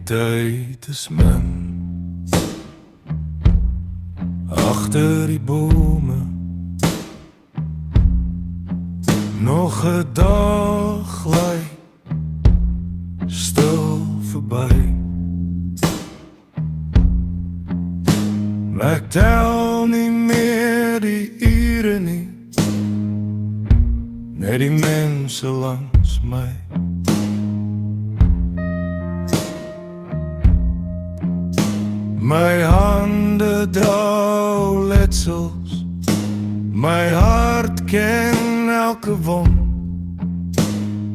tyd is min. Agter die bome nog 'n dag lei stil verby. Ek tel nie meer die ure nie, net die mense langs my. My hande dra letsels, my hart ken elke wond,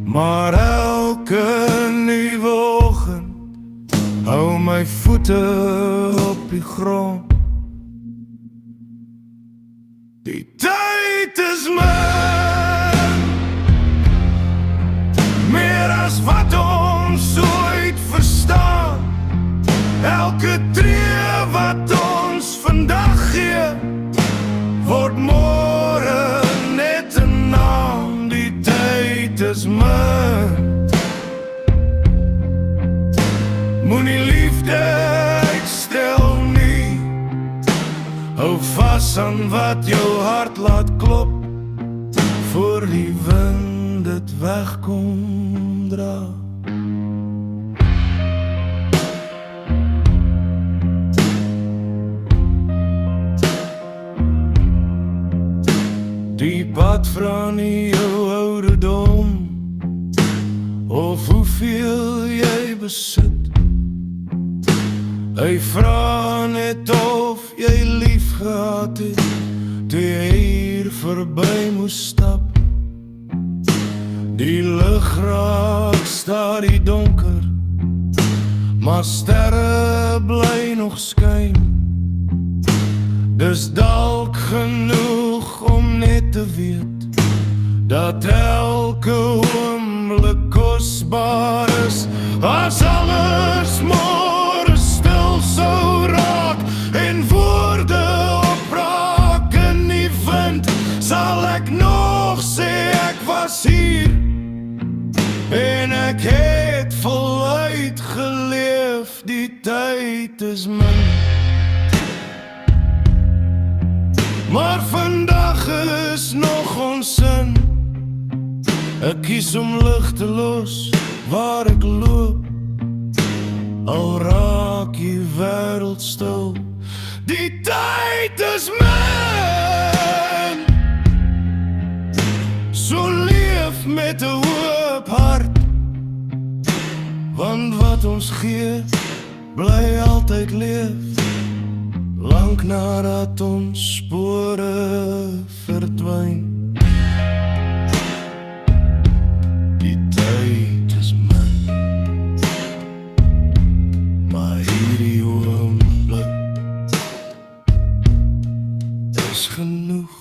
maar elke nuwe oggend hou my voete op die grond. Die tyd is min, meer as wat ons ooit verstaan. Elke tree wat ons vandag gee, word môre net 'n naam. Die tyd is min. Moenie liefde uitstel nie, hou vas aan wat jou hart laat klop, voor die wind dit wegkom dra. Die pad vra nie jou ouderdom of hoeveel jy besit. Hy vra net of jy lief gehad het toe jy hier verby moes stap. Die lig raak stadig donker, maar sterre bly nog skyn. Dis dalk genoeg om net te weet dat elke oomblik kosbaar is. As alles môre stil sou raak en woorde opraak in die wind, sal ek nog sê ek was hier en ek het voluit geleef. Die tyd is min, maar vandag is nog ons sin. Ek kies om lig te los waar ek loop, al raak die wêreld stil. Die tyd is min, so leef met 'n oop hart, want wat ons gee bly altyd leef, lank nadat ons spore verdwyn. Die tyd is min, maar hierdie oomblik is genoeg.